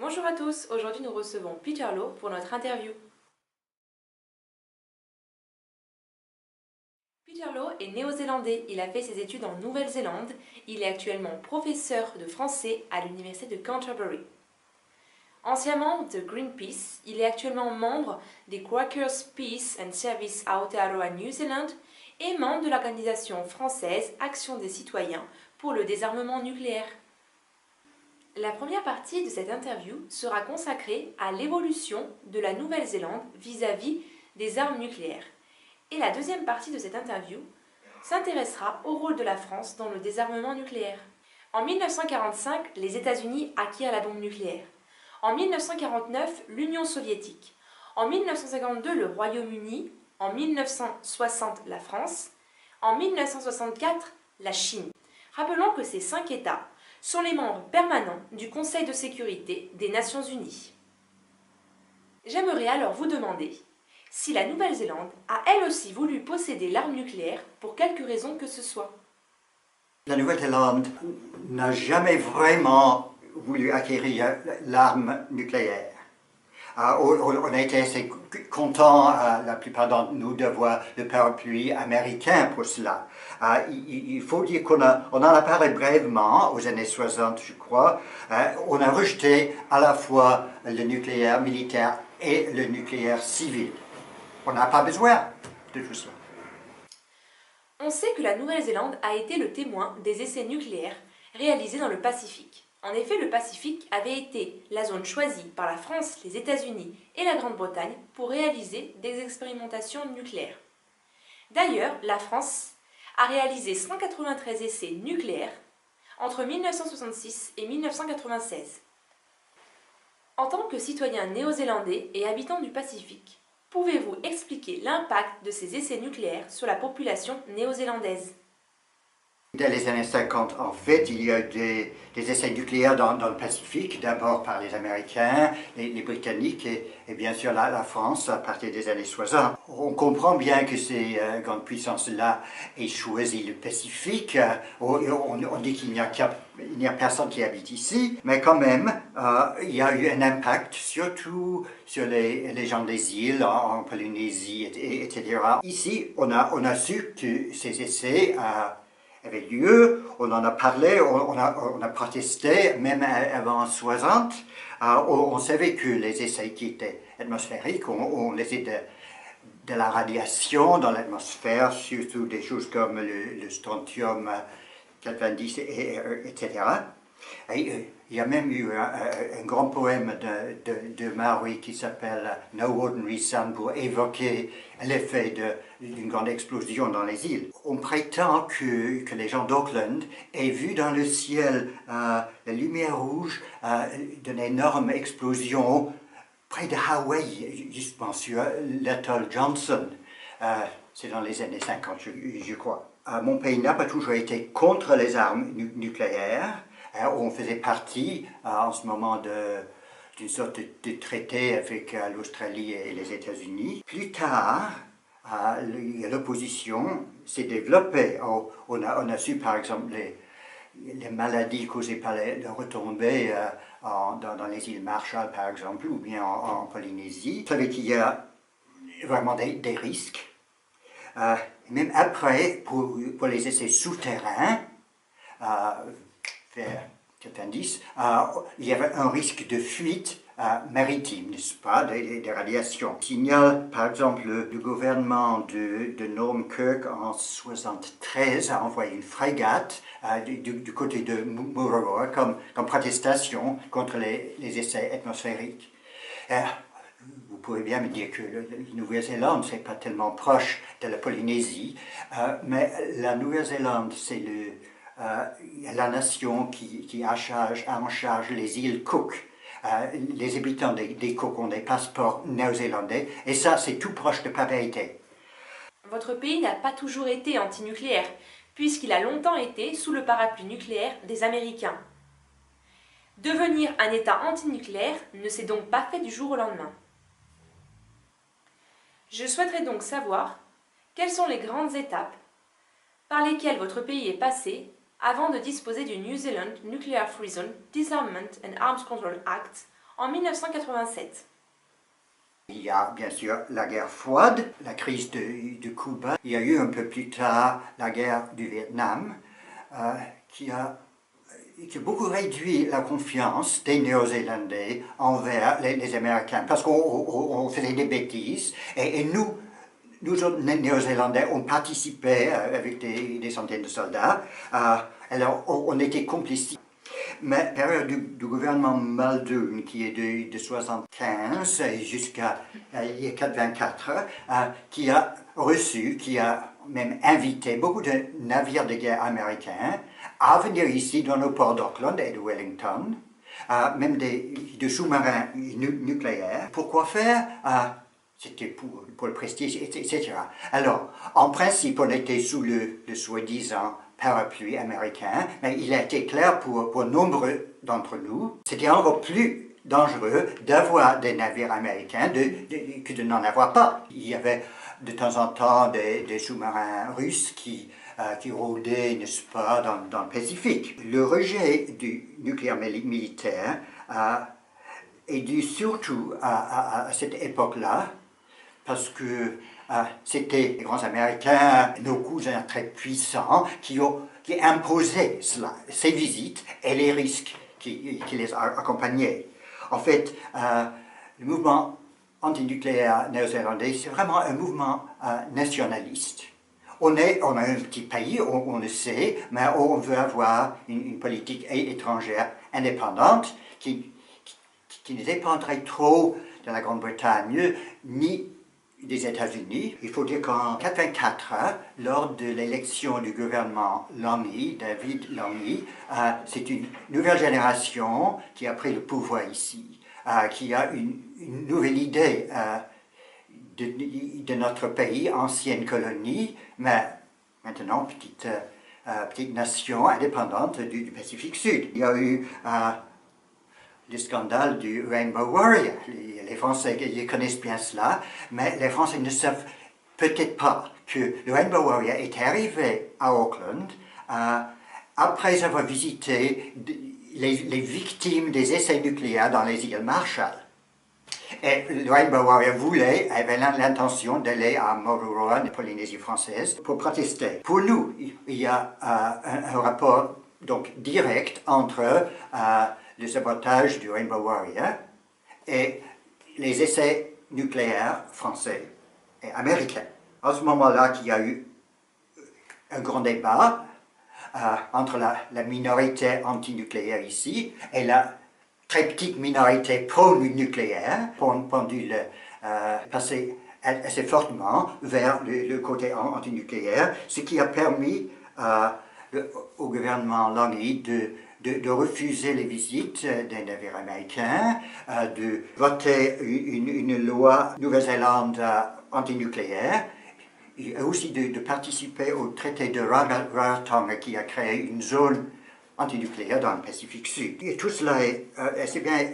Bonjour à tous, aujourd'hui nous recevons Peter Lowe pour notre interview. Peter Lowe est néo-zélandais, il a fait ses études en Nouvelle-Zélande, il est actuellement professeur de français à l'université de Canterbury. Ancien membre de Greenpeace, il est actuellement membre des Quakers Peace and Service Aotearoa New Zealand et membre de l'organisation française Action des citoyens pour le désarmement nucléaire. La première partie de cette interview sera consacrée à l'évolution de la Nouvelle-Zélande vis-à-vis des armes nucléaires. Et la deuxième partie de cette interview s'intéressera au rôle de la France dans le désarmement nucléaire. En 1945, les États-Unis acquièrent la bombe nucléaire. En 1949, l'Union soviétique. En 1952, le Royaume-Uni. En 1960, la France. En 1964, la Chine. Rappelons que ces 5 États sont les membres permanents du Conseil de sécurité des Nations Unies. J'aimerais alors vous demander si la Nouvelle-Zélande a elle aussi voulu posséder l'arme nucléaire pour quelque raison que ce soit. La Nouvelle-Zélande n'a jamais vraiment voulu acquérir l'arme nucléaire. On a été assez contents, la plupart d'entre nous, de voir le parapluie américain pour cela. Il faut dire qu'on en a parlé brièvement aux années 60, je crois. On a rejeté à la fois le nucléaire militaire et le nucléaire civil. On n'a pas besoin de tout cela. On sait que la Nouvelle-Zélande a été le témoin des essais nucléaires réalisés dans le Pacifique. En effet, le Pacifique avait été la zone choisie par la France, les États-Unis et la Grande-Bretagne pour réaliser des expérimentations nucléaires. D'ailleurs, la France a réalisé 193 essais nucléaires entre 1966 et 1996. En tant que citoyen néo-zélandais et habitant du Pacifique, pouvez-vous expliquer l'impact de ces essais nucléaires sur la population néo-zélandaise ? Dans les années 50, en fait, il y a des essais nucléaires dans le Pacifique, d'abord par les Américains, les Britanniques et bien sûr la France à partir des années 60. On comprend bien que ces grandes puissances-là aient choisi le Pacifique. On dit qu'il n'y a personne qui habite ici, mais quand même, il y a eu un impact, surtout sur les gens des îles, en Polynésie, etc. Ici, on a su que ces essais avait lieu, on en a parlé, on a protesté, même avant 60. On savait que les essais qui étaient atmosphériques, on laissait de la radiation dans l'atmosphère, surtout des choses comme le strontium 90, etc. Et, il y a même eu un grand poème de Maui qui s'appelle No Ordinary Sun pour évoquer l'effet d'une grande explosion dans les îles. On prétend que les gens d'Auckland aient vu dans le ciel la lumière rouge d'une énorme explosion près de Hawaï, justement sur l'atoll Johnson. C'est dans les années 50, je crois. Mon pays n'a pas toujours été contre les armes nucléaires. On faisait partie en ce moment d'une sorte de traité avec l'Australie et les États-Unis. Plus tard, l'opposition s'est développée. On a su par exemple les maladies causées par les retombées dans les îles Marshall par exemple, ou bien en Polynésie. Vous savez qu'il y a vraiment des risques. Même après, pour les essais souterrains, vers 90, il y avait un risque de fuite maritime, n'est-ce pas, des radiations. Signal, par exemple, le gouvernement de Norm Kirk en 1973 a envoyé une frégate du côté de Mururoa comme protestation contre les essais atmosphériques. Vous pouvez bien me dire que la Nouvelle-Zélande, c'est pas tellement proche de la Polynésie, mais la Nouvelle-Zélande, c'est la nation qui a en charge les îles Cook. Les habitants des Cook ont des passeports néo-zélandais, et ça, c'est tout proche de parenté. Votre pays n'a pas toujours été antinucléaire, puisqu'il a longtemps été sous le parapluie nucléaire des Américains. Devenir un État antinucléaire ne s'est donc pas fait du jour au lendemain. Je souhaiterais donc savoir quelles sont les grandes étapes par lesquelles votre pays est passé avant de disposer du New Zealand Nuclear Free Zone Disarmament and Arms Control Act en 1987. Il y a bien sûr la guerre froide, la crise de Cuba. Il y a eu un peu plus tard la guerre du Vietnam, qui a beaucoup réduit la confiance des Néo-Zélandais envers les Américains, parce qu'on faisait des bêtises, et nous autres Néo-Zélandais, on participait avec des centaines de soldats, alors on était complices. Mais la période du gouvernement Muldoon, qui est de 1975 jusqu'à 1984, qui a reçu, qui a même invité beaucoup de navires de guerre américains à venir ici dans nos ports d'Auckland et de Wellington, même de sous-marins nucléaires. Pourquoi faire? C'était pour le prestige, etc. Alors, en principe, on était sous le soi-disant parapluie américain, mais il a été clair pour nombreux d'entre nous, c'était encore plus dangereux d'avoir des navires américains que de n'en avoir pas. Il y avait de temps en temps des sous-marins russes qui rôdaient, n'est-ce pas, dans le Pacifique. Le rejet du nucléaire militaire est dû surtout à cette époque-là, parce que c'était les grands Américains, nos cousins très puissants, qui imposaient cela, ces visites et les risques qui les accompagnaient. En fait, le mouvement antinucléaire néo-zélandais, c'est vraiment un mouvement nationaliste. On est un petit pays, on le sait, mais on veut avoir une politique étrangère indépendante qui ne dépendrait trop de la Grande-Bretagne, ni des États-Unis. Il faut dire qu'en 1984, lors de l'élection du gouvernement Langley, David Langley, c'est une nouvelle génération qui a pris le pouvoir ici, qui a une nouvelle idée de notre pays, ancienne colonie, mais maintenant petite nation indépendante du Pacifique Sud. Il y a eu le scandale du Rainbow Warrior. Les Français ils connaissent bien cela, mais les Français ne savent peut-être pas que le Rainbow Warrior est arrivé à Auckland après avoir visité les victimes des essais nucléaires dans les îles Marshall. Et le Rainbow Warrior avait l'intention d'aller à Motoroa, en Polynésie française, pour protester. Pour nous, il y a un rapport donc direct entre le sabotage du Rainbow Warrior et les essais nucléaires français et américains. À ce moment-là, il y a eu un grand débat entre la minorité antinucléaire ici et la très petite minorité pro-nucléaire, pendule passée assez fortement vers le côté antinucléaire, ce qui a permis au gouvernement Langley de refuser les visites des navires américains, de voter une loi Nouvelle-Zélande antinucléaire, et aussi de participer au traité de Rarotonga qui a créé une zone antinucléaire dans le Pacifique Sud. Et tout cela est assez bien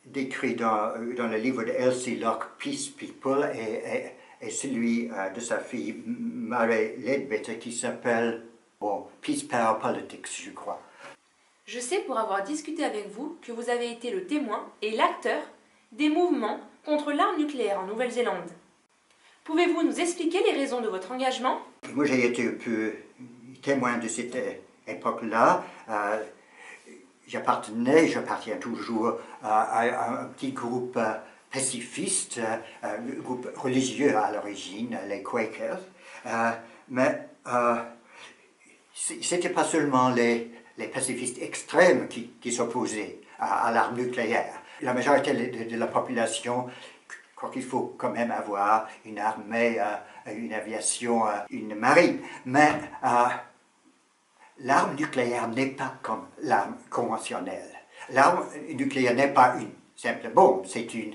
décrit dans le livre de Elsie Locke, Peace People, et celui de sa fille Mary Leadbetter qui s'appelle Peace Power Politics, je crois. Je sais pour avoir discuté avec vous que vous avez été le témoin et l'acteur des mouvements contre l'arme nucléaire en Nouvelle-Zélande. Pouvez-vous nous expliquer les raisons de votre engagement? Moi j'ai été un peu témoin de cette époque-là. J'appartiens toujours à un petit groupe pacifiste, un groupe religieux à l'origine, les Quakers, mais c'était pas seulement les pacifistes extrêmes qui s'opposaient à l'arme nucléaire. La majorité de la population croit qu'il faut quand même avoir une armée, une aviation, une marine. Mais l'arme nucléaire n'est pas comme l'arme conventionnelle. L'arme nucléaire n'est pas une simple bombe, c'est une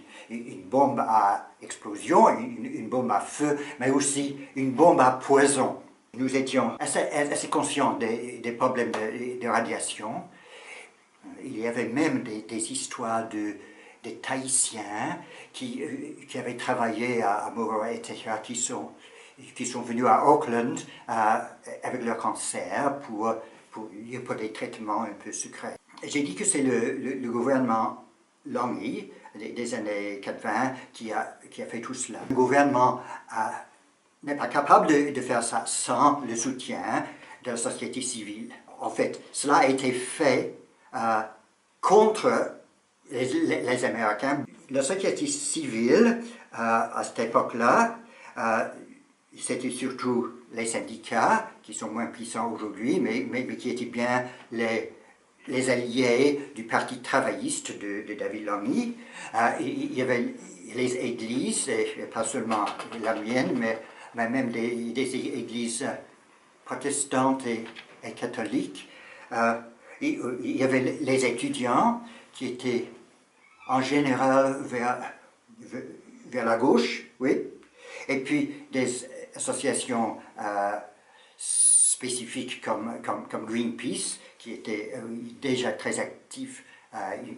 bombe à explosion, une bombe à feu, mais aussi une bombe à poison. Nous étions assez conscients des problèmes de radiation. Il y avait même des histoires des Tahitiens qui avaient travaillé à Motoroa, etc., qui sont venus à Auckland avec leur cancer pour des traitements un peu secrets. J'ai dit que c'est le gouvernement Longhi, des années 80, qui a fait tout cela. Le gouvernement n'est pas capable de faire ça sans le soutien de la société civile. En fait, cela a été fait contre les Américains. La société civile, à cette époque-là, c'était surtout les syndicats, qui sont moins puissants aujourd'hui, mais qui étaient bien les alliés du Parti travailliste de David Longhi. Il y avait les églises, et pas seulement la mienne, mais même des églises protestantes et catholiques. Il y avait les étudiants qui étaient en général vers la gauche, oui, et puis des associations spécifiques comme Greenpeace, qui étaient déjà très actifs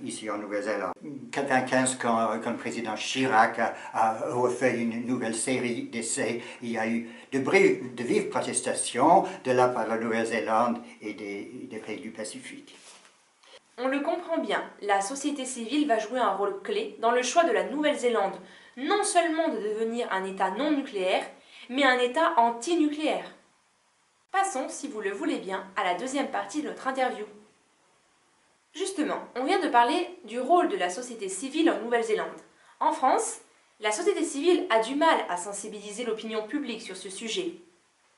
ici en Nouvelle-Zélande. En 1995, quand le président Chirac a refait une nouvelle série d'essais, il y a eu de vives protestations de la part de la Nouvelle-Zélande et des pays du Pacifique. On le comprend bien, la société civile va jouer un rôle clé dans le choix de la Nouvelle-Zélande, non seulement de devenir un État non nucléaire, mais un État anti-nucléaire. Passons, si vous le voulez bien, à la deuxième partie de notre interview. Justement, on vient de parler du rôle de la société civile en Nouvelle-Zélande. En France, la société civile a du mal à sensibiliser l'opinion publique sur ce sujet.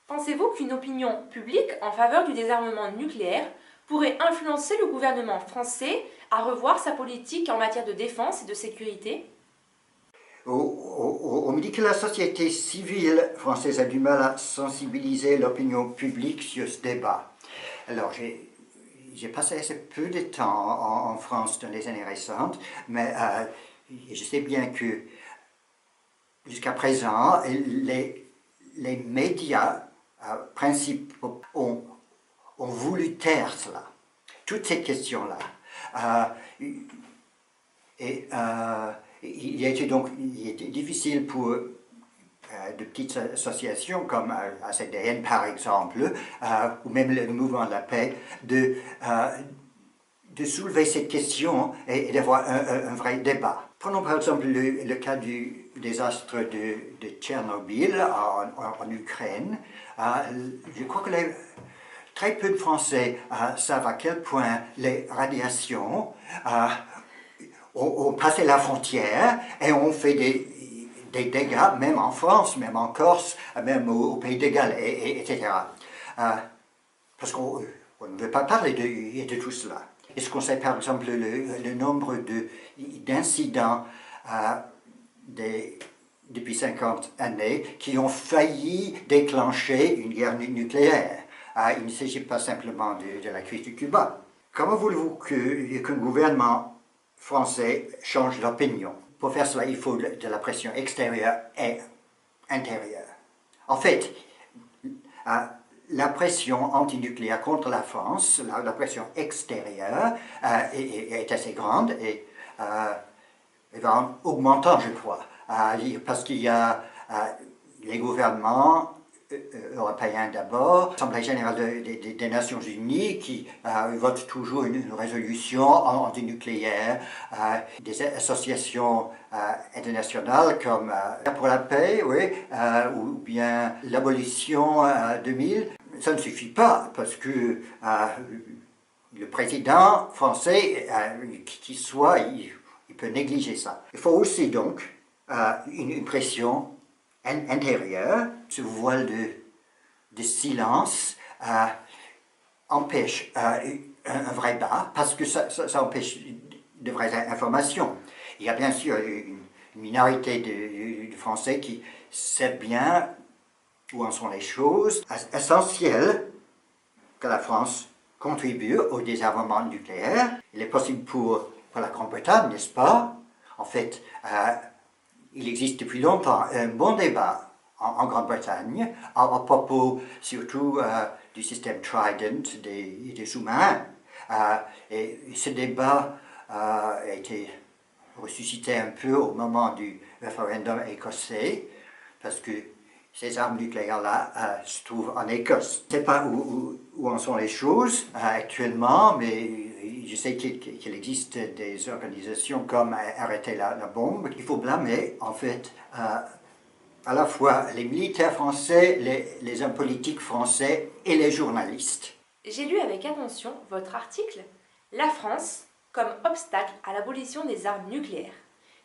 Pensez-vous qu'une opinion publique en faveur du désarmement nucléaire pourrait influencer le gouvernement français à revoir sa politique en matière de défense et de sécurité? On me dit que la société civile française a du mal à sensibiliser l'opinion publique sur ce débat. Alors, j'ai passé assez peu de temps en France dans les années récentes, mais je sais bien que jusqu'à présent, les médias principaux ont voulu taire cela, toutes ces questions-là. Il était difficile pour de petites associations comme ACDN par exemple, ou même le mouvement de la paix, de soulever cette question et d'avoir un vrai débat. Prenons par exemple le cas du désastre de Tchernobyl en Ukraine. Je crois que très peu de Français savent à quel point les radiations ont passé la frontière et ont fait des dégâts, même en France, même en Corse, même au Pays de Galles, etc. Parce qu'on ne veut pas parler de tout cela. Est-ce qu'on sait par exemple le nombre d'incidents depuis 50 années qui ont failli déclencher une guerre nucléaire? Il ne s'agit pas simplement de la crise de Cuba. Comment voulez-vous qu'un gouvernement français change d'opinion? Pour faire cela, il faut de la pression extérieure et intérieure. En fait, la pression antinucléaire contre la France, la pression extérieure, est assez grande et va en augmentant, je crois, parce qu'il y a les gouvernements européens d'abord, l'Assemblée générale des Nations Unies qui vote toujours une résolution anti-nucléaire, des associations internationales comme pour la paix, oui, ou bien l'abolition 2000. Ça ne suffit pas parce que le président français, qui soit, il peut négliger ça. Il faut aussi donc une pression intérieure. Ce voile de silence empêche un vrai débat parce que ça empêche de vraies informations. Il y a bien sûr une minorité de Français qui savent bien où en sont les choses. Essentiel que la France contribue au désarmement nucléaire. Il est possible pour la Grande-Bretagne, n'est-ce pas? En fait, il existe depuis longtemps un bon débat en Grande-Bretagne à propos surtout du système Trident des sous-marins. Et ce débat a été ressuscité un peu au moment du référendum écossais, parce que ces armes nucléaires-là se trouvent en Écosse. Je ne sais pas où en sont les choses actuellement, mais je sais qu'il existe des organisations comme Arrêter la bombe. Il faut blâmer, en fait, à la fois les militaires français, les hommes politiques français et les journalistes. J'ai lu avec attention votre article « La France comme obstacle à l'abolition des armes nucléaires »,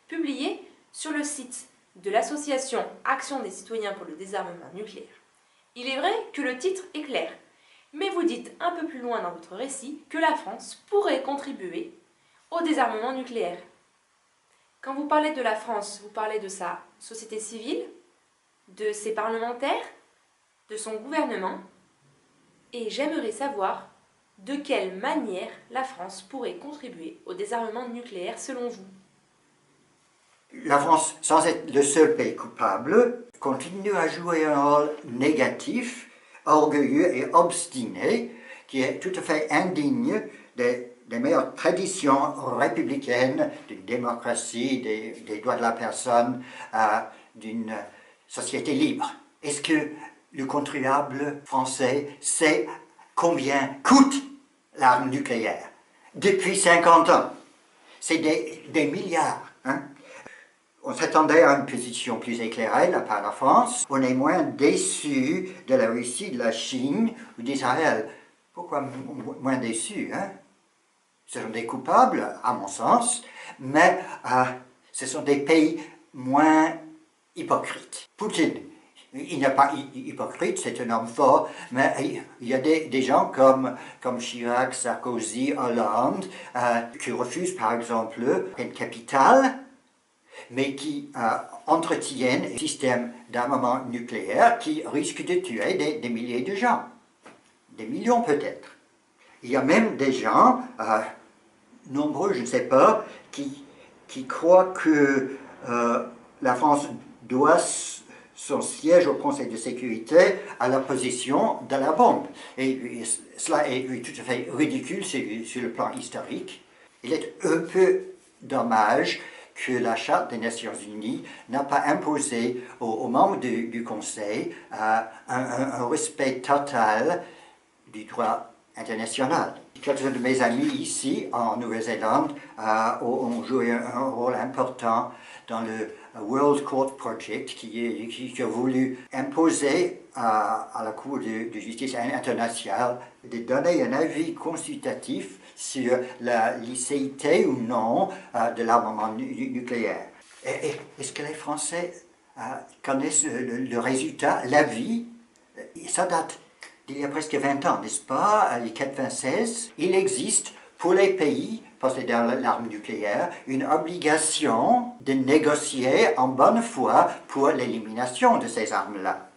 publié sur le site de l'association Action des citoyens pour le désarmement nucléaire. Il est vrai que le titre est clair, mais vous dites un peu plus loin dans votre récit que la France pourrait contribuer au désarmement nucléaire. Quand vous parlez de la France, vous parlez de sa société civile, de ses parlementaires, de son gouvernement, et j'aimerais savoir de quelle manière la France pourrait contribuer au désarmement nucléaire selon vous. La France, sans être le seul pays coupable, continue à jouer un rôle négatif, orgueilleux et obstiné, qui est tout à fait indigne des meilleures traditions républicaines, d'une démocratie, des droits de la personne, d'une société libre. Est-ce que le contribuable français sait combien coûte l'arme nucléaire? Depuis 50 ans, c'est des milliards. Hein? On s'attendait à une position plus éclairée de la part de la France. On est moins déçu de la Russie, de la Chine ou d'Israël. Pourquoi moins déçu, hein? Ce sont des coupables, à mon sens, mais ce sont des pays moins hypocrites. Poutine, il n'est pas hypocrite, c'est un homme fort, mais il y a des gens comme Chirac, Sarkozy, Hollande, qui refusent par exemple une capitale, mais qui entretiennent un système d'armement nucléaire qui risque de tuer des milliers de gens, des millions peut-être. Il y a même des gens, nombreux je ne sais pas, qui croient que la France doit son siège au Conseil de sécurité à la position de la bombe. Et cela est tout à fait ridicule sur le plan historique. Il est un peu dommage que la Charte des Nations Unies n'a pas imposé aux membres du Conseil un respect total du droit international. Quelques-uns de mes amis ici, en Nouvelle-Zélande, ont joué un rôle important dans le World Court Project qui a voulu imposer à la Cour de justice internationale de donner un avis consultatif sur la licéité ou non de l'armement nucléaire. Est-ce que les Français connaissent le résultat, l'avis? Ça date d'il y a presque 20 ans, n'est-ce pas, les 96, il existe pour les pays possédant l'arme nucléaire une obligation de négocier en bonne foi pour l'élimination de ces armes-là.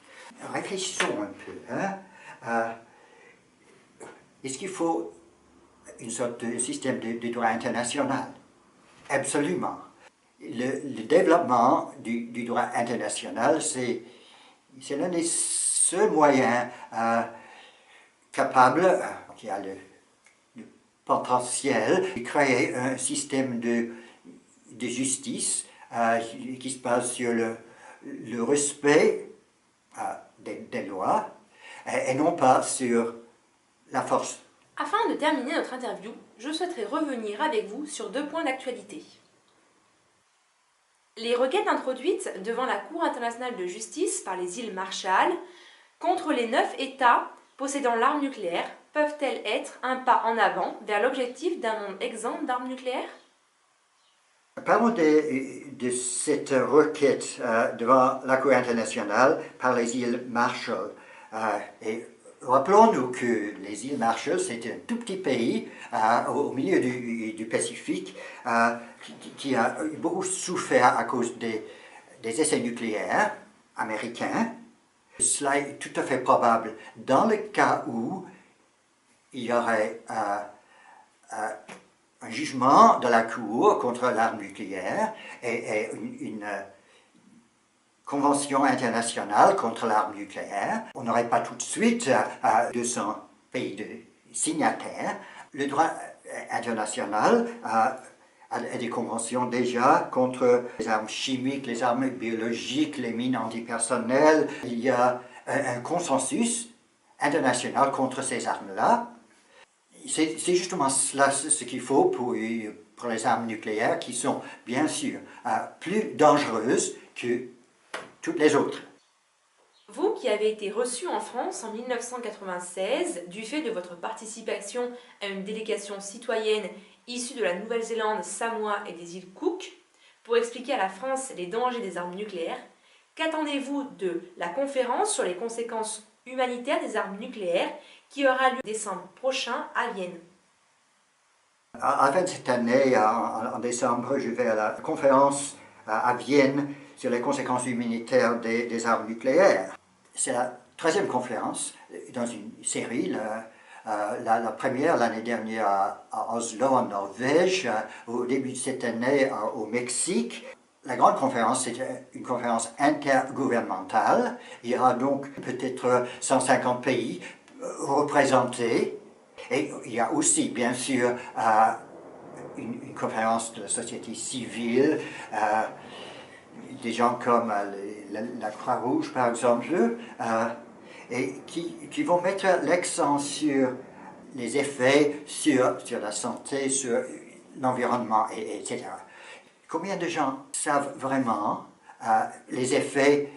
Réfléchissons un peu. Hein? Est-ce qu'il faut une sorte de système de droit international? Absolument. Le développement du droit international, c'est l'un des seuls moyens capable, qui a le potentiel de créer un système de justice qui se base sur le respect des lois et non pas sur la force. Afin de terminer notre interview, je souhaiterais revenir avec vous sur 2 points d'actualité. Les requêtes introduites devant la Cour internationale de justice par les îles Marshall contre les 9 États possédant l'arme nucléaire peuvent-elles être un pas en avant vers l'objectif d'un monde exempt d'armes nucléaires? Parlons de cette requête devant la Cour internationale par les îles Marshall. Et rappelons-nous que les îles Marshall, c'est un tout petit pays au milieu du Pacifique qui a beaucoup souffert à cause des essais nucléaires américains. Cela est tout à fait probable dans le cas où il y aurait un jugement de la Cour contre l'arme nucléaire et une convention internationale contre l'arme nucléaire. On n'aurait pas tout de suite 200 pays signataires. Le droit international a des conventions déjà contre les armes chimiques, les armes biologiques, les mines antipersonnelles. Il y a un consensus international contre ces armes-là. c'est justement cela ce qu'il faut pour les armes nucléaires qui sont bien sûr plus dangereuses que toutes les autres. Vous qui avez été reçu en France en 1996 du fait de votre participation à une délégation citoyenne issue de la Nouvelle-Zélande, Samoa et des îles Cook pour expliquer à la France les dangers des armes nucléaires, qu'attendez-vous de la conférence sur les conséquences humanitaires des armes nucléaires qui aura lieu décembre prochain à Vienne? À la fin de cette année, en décembre, je vais à la conférence à Vienne sur les conséquences humanitaires des armes nucléaires. C'est la troisième conférence dans une série. La première l'année dernière à Oslo, en Norvège, au début de cette année au Mexique. La grande conférence, c'est une conférence intergouvernementale. Il y aura donc peut-être 150 pays représentés. Et il y a aussi, bien sûr, une conférence de la société civile, des gens comme la Croix-Rouge, par exemple, et qui vont mettre l'accent sur les effets sur la santé, sur l'environnement, etc. Combien de gens savent vraiment les effets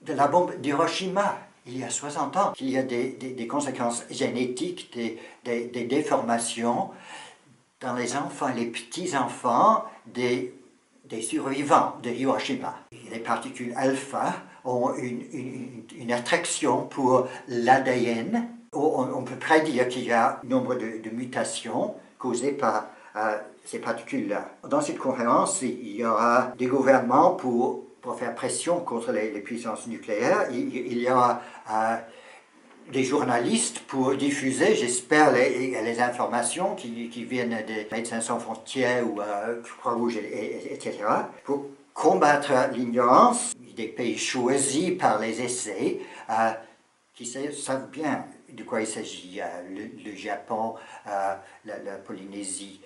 de la bombe d'Hiroshima il y a 60 ans, qu'il y a des conséquences génétiques, des déformations dans les enfants, les petits-enfants des survivants de Hiroshima. Les particules alpha ont une attraction pour l'ADN. On peut prédire qu'il y a un nombre de mutations causées par ces particules-là. Dans cette conférence, il y aura des gouvernements pour faire pression contre les puissances nucléaires. Il y aura des journalistes pour diffuser, j'espère, les informations qui viennent des Médecins sans frontières ou Croix-Rouge, etc. Pour combattre l'ignorance des pays choisis par les essais, qui savent bien de quoi il s'agit. Le Japon, la Polynésie,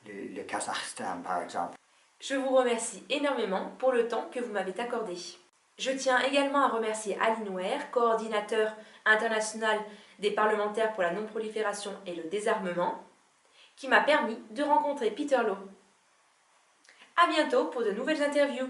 le Kazakhstan, par exemple. Je vous remercie énormément pour le temps que vous m'avez accordé. Je tiens également à remercier Aline Ware, coordinateur international des parlementaires pour la non-prolifération et le désarmement, qui m'a permis de rencontrer Peter Lowe. À bientôt pour de nouvelles interviews.